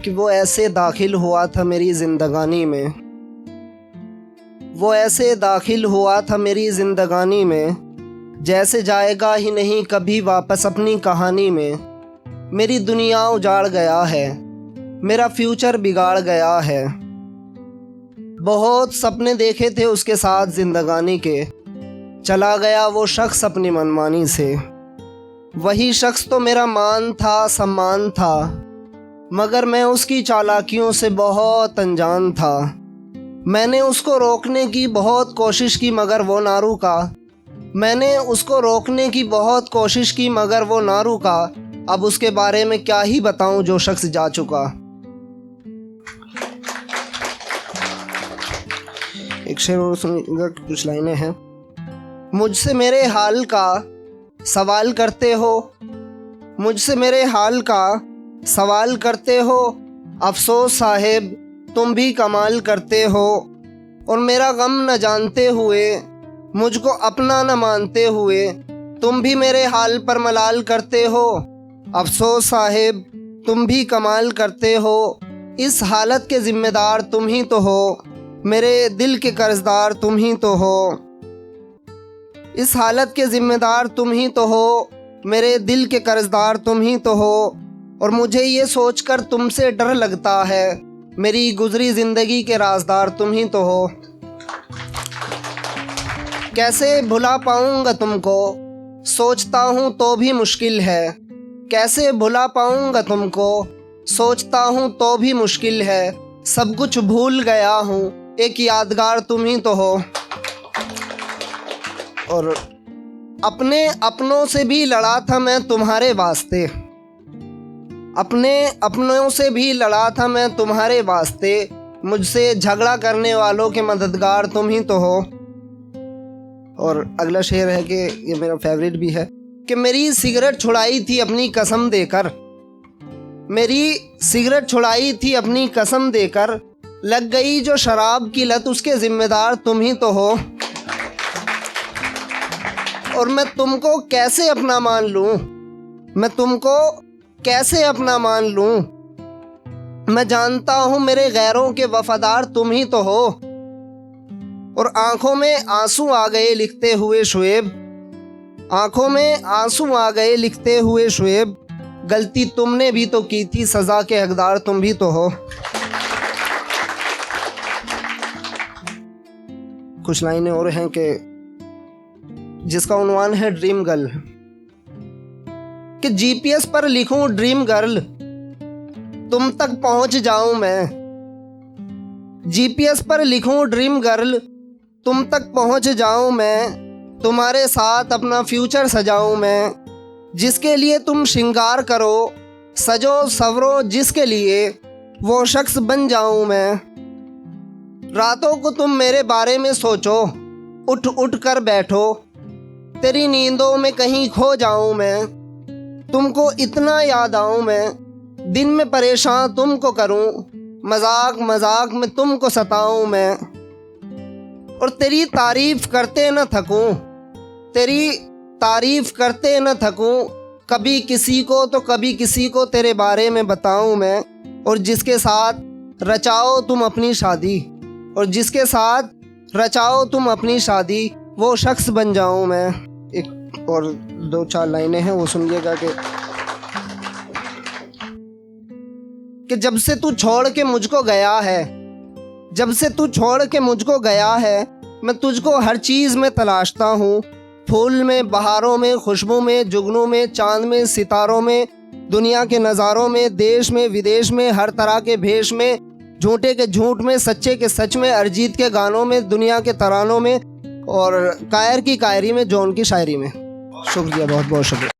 कि वो ऐसे दाखिल हुआ था मेरी ज़िंदगानी में, वो ऐसे दाखिल हुआ था मेरी ज़िंदगानी में, जैसे जाएगा ही नहीं कभी वापस अपनी कहानी में। मेरी दुनिया उजाड़ गया है, मेरा फ्यूचर बिगाड़ गया है। बहुत सपने देखे थे उसके साथ ज़िंदगानी के, चला गया वो शख्स अपनी मनमानी से। वही शख्स तो मेरा मान था, सम्मान था, मगर मैं उसकी चालाकियों से बहुत अनजान था। मैंने उसको रोकने की बहुत कोशिश की मगर वो ना रुका। मैंने उसको रोकने की बहुत कोशिश की मगर वो ना रुका। अब उसके बारे में क्या ही बताऊं जो शख्स जा चुका। एक शेर और सुनिएगा, कुछ लाइनें हैं। मुझसे मेरे हाल का सवाल करते हो, मुझसे मेरे हाल का सवाल करते हो, अफसोस साहिब तुम भी कमाल करते हो। और मेरा गम न जानते हुए, मुझको अपना न मानते हुए, तुम भी मेरे हाल पर मलाल करते हो। अफसोस साहिब तुम भी कमाल करते हो। इस हालत के ज़िम्मेदार तुम ही तो हो, मेरे दिल के कर्जदार तुम ही तो हो। इस हालत के ज़िम्मेदार तुम ही तो हो, मेरे दिल के कर्जदार तुम ही तो हो। और मुझे ये सोचकर तुमसे डर लगता है, मेरी गुजरी ज़िंदगी के राज़दार तुम ही तो हो। कैसे भुला पाऊँगा तुमको, सोचता हूँ तो भी मुश्किल है। कैसे भुला पाऊँगा तुमको, सोचता हूँ तो भी मुश्किल है। सब कुछ भूल गया हूँ, एक यादगार तुम ही तो हो। और अपने अपनों से भी लड़ा था मैं तुम्हारे वास्ते, अपने अपनों से भी लड़ा था मैं तुम्हारे वास्ते। मुझसे झगड़ा करने वालों के मददगार तुम ही तो हो। और अगला शेर है कि ये मेरा फेवरेट भी है कि मेरी सिगरेट छुड़ाई थी अपनी कसम देकर, मेरी सिगरेट छुड़ाई थी अपनी कसम देकर। लग गई जो शराब की लत उसके ज़िम्मेदार तुम ही तो हो। और मैं तुमको कैसे अपना मान लूँ, मैं तुमको कैसे अपना मान लूँ। मैं जानता हूँ मेरे गैरों के वफादार तुम ही तो हो। और आंखों में आंसू आ गए लिखते हुए शुएब, आंखों में आंसू आ गए लिखते हुए शुएब। गलती तुमने भी तो की थी, सज़ा के हकदार तुम भी तो हो। कुछ लाइनें और हैं कि जिसका उन्वान है ड्रीम गर्ल, कि जीपीएस पर लिखूं ड्रीम गर्ल, तुम तक पहुंच जाऊं मैं। जीपीएस पर लिखूं ड्रीम गर्ल, तुम तक पहुंच जाऊं मैं। तुम्हारे साथ अपना फ्यूचर सजाऊं मैं। जिसके लिए तुम श्रृंगार करो, सजो सवरो जिसके लिए, वो शख्स बन जाऊं मैं। रातों को तुम मेरे बारे में सोचो, उठ उठ कर बैठो। तेरी नींदों में कहीं खो जाऊं मैं। तुमको इतना याद आऊं मैं, दिन में परेशान तुमको करूं, मजाक मजाक में तुमको सताऊं मैं। और तेरी तारीफ करते न थकूं, तेरी तारीफ करते न थकूं। कभी किसी को तो कभी किसी को तेरे बारे में बताऊं मैं। और जिसके साथ रचाओ तुम अपनी शादी, और जिसके साथ रचाओ तुम अपनी शादी, वो शख्स बन जाऊं मैं। एक और दो चार लाइनें हैं, वो सुनिएगा कि जब से तू छोड़ के मुझको गया है, जब से तू छोड़ के मुझको गया है, मैं तुझको हर चीज़ में तलाशता हूँ। फूल में, बहारों में, खुशबू में, जुगनू में, चांद में, सितारों में, दुनिया के नज़ारों में, देश में विदेश में, हर तरह के भेष में, झूठे के झूठ में, सच्चे के सच में, अरिजीत के गानों में, दुनिया के तरानों में, और कायर की कायरी में, जॉन की शायरी में। शुक्रिया, बहुत बहुत शुक्रिया।